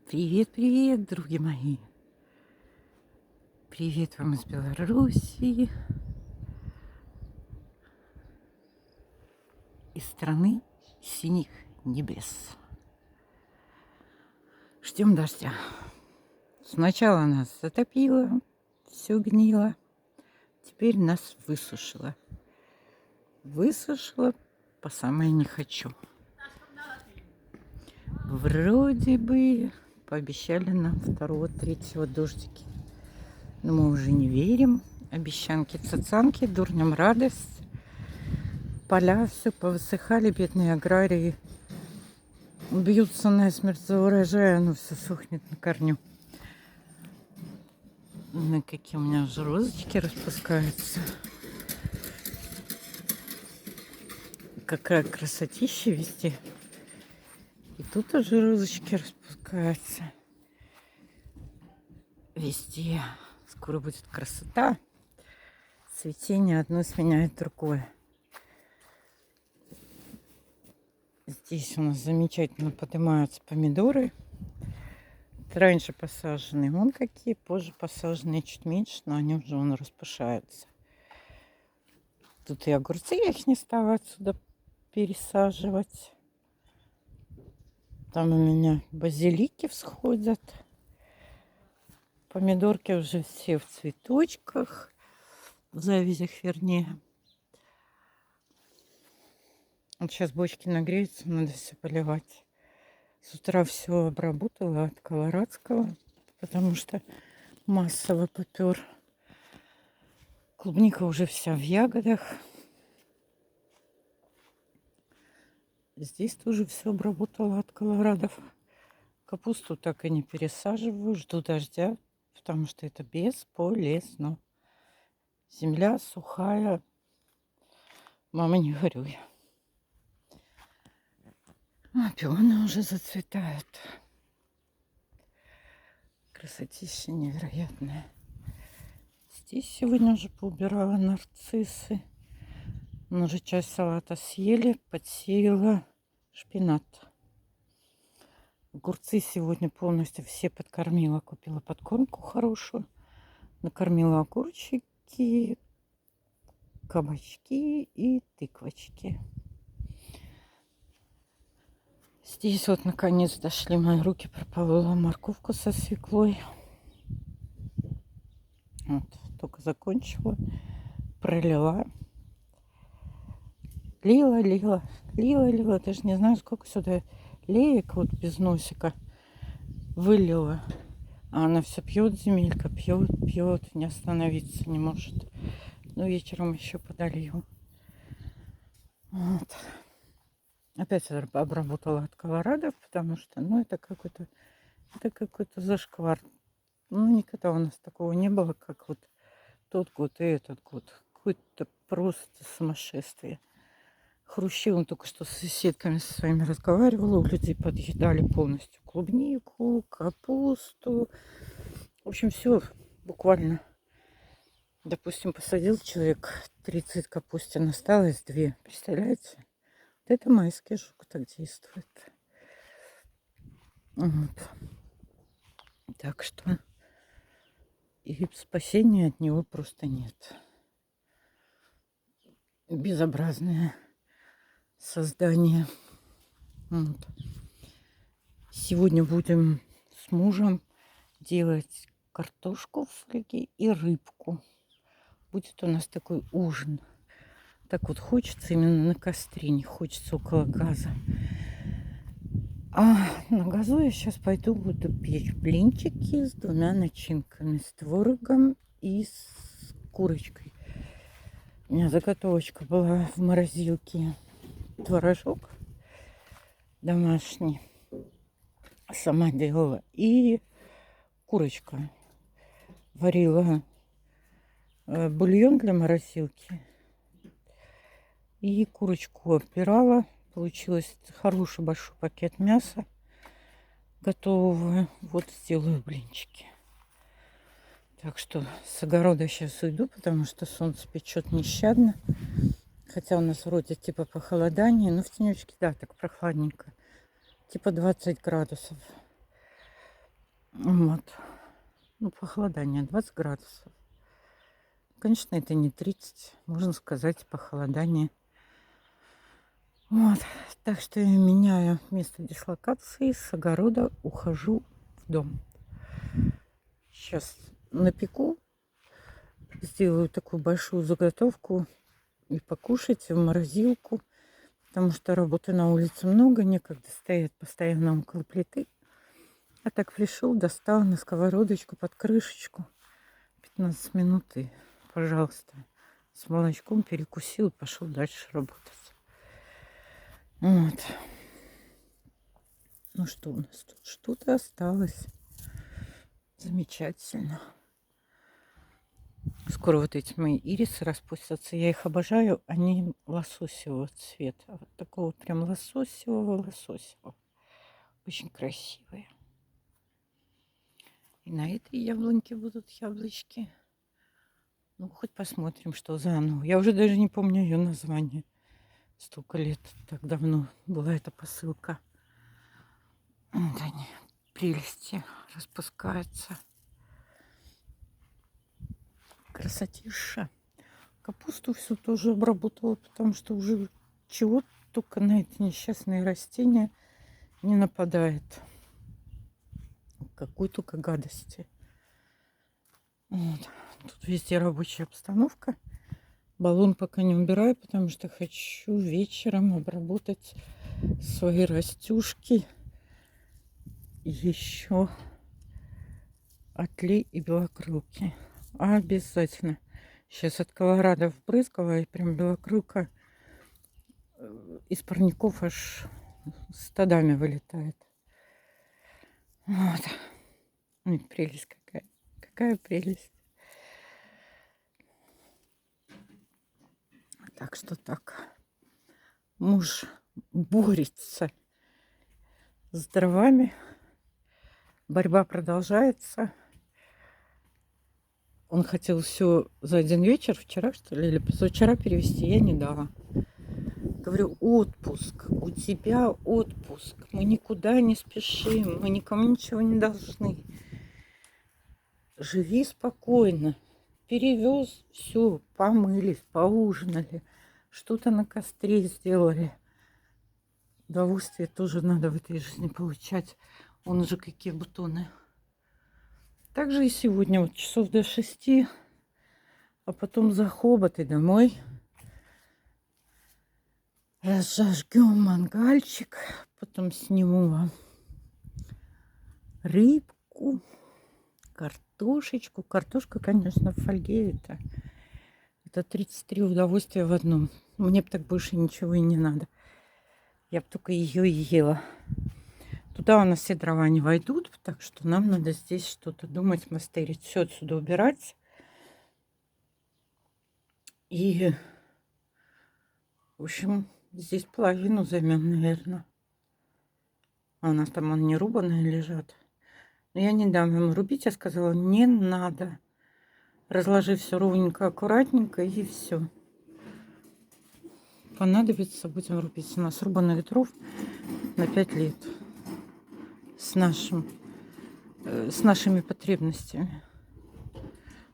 Привет, привет, други мои. Привет вам из Белоруссии, из страны синих небес. Ждем дождя. Сначала нас затопило, все гнило. Теперь нас высушило. Высушило по самое не хочу. Вроде бы пообещали нам 2-3 дождики. Но мы уже не верим. Обещанки цацанки, дурням радость. Поля все повысыхали, бедные аграрии бьются насмерть за урожай, оно все сохнет на корню. Ну, какие у меня уже розочки распускаются. Какая красотища везде. И тут уже розочки распускаются. Везде. Скоро будет красота. Цветение одно сменяет другое. Здесь у нас замечательно поднимаются помидоры. Раньше посаженные вон какие, позже посаженные чуть меньше, но они уже вон распушаются. Тут и огурцы, я их не стала отсюда пересаживать. Там у меня базилики всходят. Помидорки уже все в цветочках, в завязях вернее. Вот сейчас бочки нагреются, надо все поливать. С утра все обработала от колорадского, потому что массово попер. Клубника уже вся в ягодах. Здесь тоже все обработала от колорадов. Капусту так и не пересаживаю, жду дождя, потому что это бесполезно. Земля сухая, мама, не горюй. А пионы уже зацветают. Красотища невероятная. Здесь сегодня уже поубирала нарциссы. Но уже часть салата съели, подсеяла шпинат. Огурцы сегодня полностью все подкормила. Купила подкормку хорошую. Накормила огурчики, кабачки и тыквочки. Здесь вот наконец дошли мои руки. Прополола морковку со свеклой. Вот, только закончила. Пролила. Лила. Даже не знаю, сколько сюда леек вот без носика вылила. А она все пьет, земелька, пьет, не остановиться не может. Ну, вечером еще подолью. Вот. Опять обработала от колорадов, потому что, ну, это какой-то зашквар. Ну, никогда у нас такого не было, как вот тот год и этот год. Какое-то просто сумасшествие. Хрущи, он только что с соседками со своими разговаривала, у людей подъедали полностью клубнику, капусту. В общем, все буквально. Допустим, посадил человек 30 капустин, осталось 2. Представляете? Вот это майский жук так действует. Вот. Так что и спасения от него просто нет. Безобразное создание. Вот. Сегодня будем с мужем делать картошку фри и рыбку. Будет у нас такой ужин. Так вот хочется именно на костре, не хочется около газа. А на газу я сейчас пойду буду печь блинчики с 2 начинками. С творогом и с курочкой. У меня заготовочка была в морозилке. Творожок домашний. Сама делала. И курочка. Варила бульон для морозилки. И курочку обпирала. Получилось хороший большой пакет мяса готового. Вот сделаю блинчики. Так что с огорода сейчас уйду, потому что солнце печет нещадно. Хотя у нас вроде типа похолодание, но в тенечке, да, так прохладненько. Типа 20 градусов. Вот. Ну, похолодание 20 градусов. Конечно, это не 30, можно сказать, похолодание. Вот. Так что я меняю место дислокации, с огорода ухожу в дом. Сейчас напеку, сделаю такую большую заготовку и покушать в морозилку, потому что работы на улице много, некогда стоять постоянно около плиты. А так пришел, достал на сковородочку под крышечку 15 минут и, пожалуйста, с молочком перекусил и пошел дальше работать. Вот. Ну что у нас тут? Что-то осталось. Замечательно. Скоро вот эти мои ирисы распустятся. Я их обожаю. Они лососевого цвета. Вот такого прям лососевого. Очень красивые. И на этой яблоньке будут яблочки. Ну, хоть посмотрим, что за оно. Я уже даже не помню ее название. Столько лет, так давно была эта посылка. Вот они, прелести, распускаются. Красотища. Капусту всю тоже обработала, потому что уже чего только на эти несчастные растения не нападает. Какой только гадости. Вот. Тут везде рабочая обстановка. Баллон пока не убираю, потому что хочу вечером обработать свои растюшки. Еще отли и белокрылки. Обязательно. Сейчас от колорадо вбрызгала, и прям белокрылка из парников аж стадами вылетает. Вот. Ой, прелесть какая. Какая прелесть. Так что так. Муж борется с дровами. Борьба продолжается. Он хотел все за один вечер, вчера, что ли, или позавчера перевести, я не дала. Говорю, отпуск, у тебя отпуск. Мы никуда не спешим, мы никому ничего не должны. Живи спокойно. Перевез, все, помылись, поужинали, что-то на костре сделали. Удовольствие тоже надо в этой жизни получать. Вон уже какие бутоны. Также и сегодня вот часов до 6, а потом за хоботы домой. Разожгем мангальчик, потом сниму вам рыбку, картошечку. Картошка, конечно, в фольге это 33 удовольствия в одном. Мне бы так больше ничего и не надо. Я бы только ее и ела. Туда у нас все дрова не войдут, так что нам надо здесь что-то думать, мастерить. Все отсюда убирать. И, в общем, здесь половину займем, наверное. А у нас там он не рубаные лежат. Но я не дам ему рубить. Я сказала, не надо. Разложи все ровненько, аккуратненько и все. Понадобится, будем рубить. У нас рубаных дров на 5 лет. С нашими потребностями.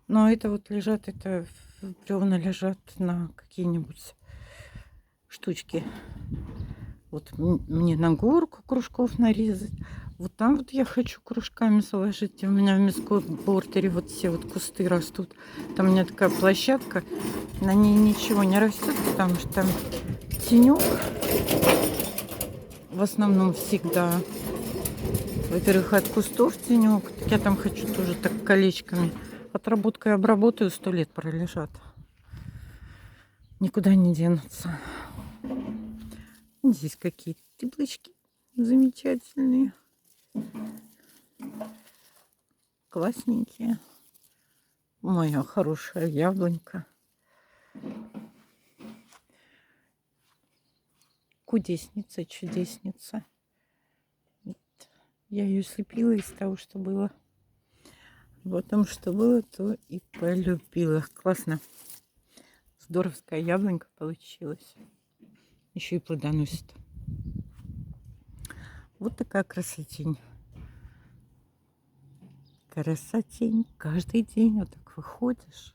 Но это вот лежат, это бревна лежат на какие-нибудь штучки. Вот мне на горку кружков нарезать. Вот там вот я хочу кружками заложить. У меня в мискот-бордере вот все вот кусты растут. Там у меня такая площадка. На ней ничего не растет, потому что там тенек. В основном всегда. Во-первых, от кустов тенек. Я там хочу тоже так колечками. Отработкой обработаю, 100 лет пролежат. Никуда не денутся. Здесь какие-то теплычки замечательные. Классненькие. Моя хорошая яблонька. Кудесница, чудесница. Вот. Я ее слепила из того, что было. Потом, что было, то и полюбила. Классно. Здоровская яблонька получилась. Еще и плодоносит. Вот такая красотень. красотень. Каждый день вот так выходишь.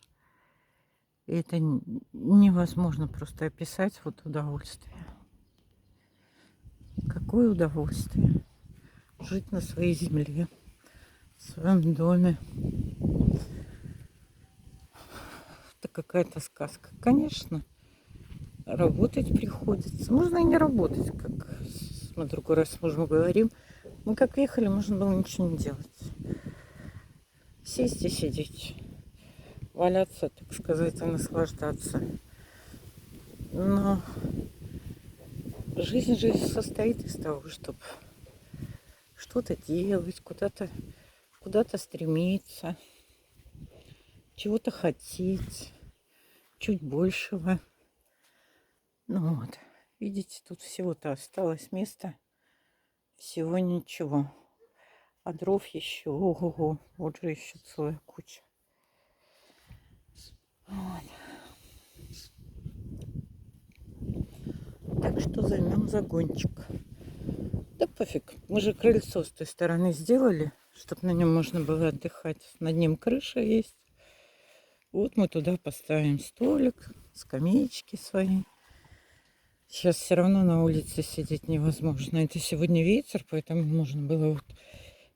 И это невозможно просто описать вот удовольствие. Какое удовольствие жить на своей земле, в своем доме. Это какая-то сказка. Конечно, работать приходится. Можно и не работать, как мы в другой раз с мужем говорим. Мы как ехали, можно было ничего не делать. Сесть и сидеть. Валяться, так сказать, и наслаждаться. Но жизнь же состоит из того, чтобы что-то делать, куда-то стремиться, чего-то хотеть, чуть большего. Ну вот, видите, тут всего-то осталось места, всего ничего. А дров еще, ого-го, вот же еще целая куча. Вот. Так что займем загончик. Да пофиг, мы же крыльцо с той стороны сделали, чтобы на нем можно было отдыхать. Над ним крыша есть. Вот мы туда поставим столик, скамеечки свои. Сейчас все равно на улице сидеть невозможно. Это сегодня ветер, поэтому можно было вот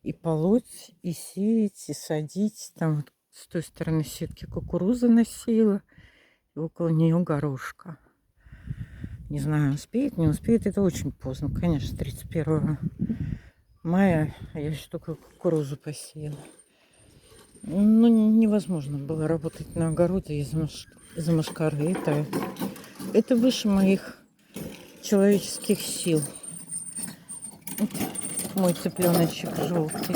и полоть, и сеять, и садить. Там вот с той стороны сетки кукурузы носила, и около нее горошка. Не знаю, успеет, не успеет. Это очень поздно, конечно, 31 мая. Я еще только кукурузу посеяла. Ну, невозможно было работать на огороде из-за мошкары. Это выше моих человеческих сил. Вот мой цыпленочек желтый.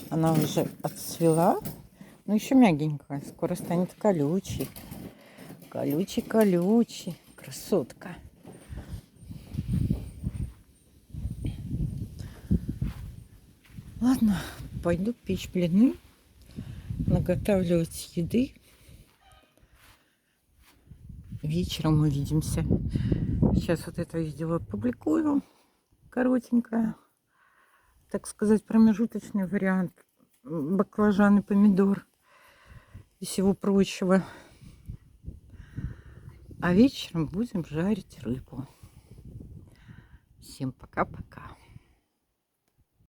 Она уже отцвела, но еще мягенькая. Скоро станет колючей. Колючий. Красотка. Ладно, пойду печь блины, наготавливать еды. Вечером увидимся. Сейчас вот это видео опубликую. Коротенькое. Так сказать, промежуточный вариант. Баклажан и помидор. И всего прочего. А вечером будем жарить рыбу. Всем пока-пока.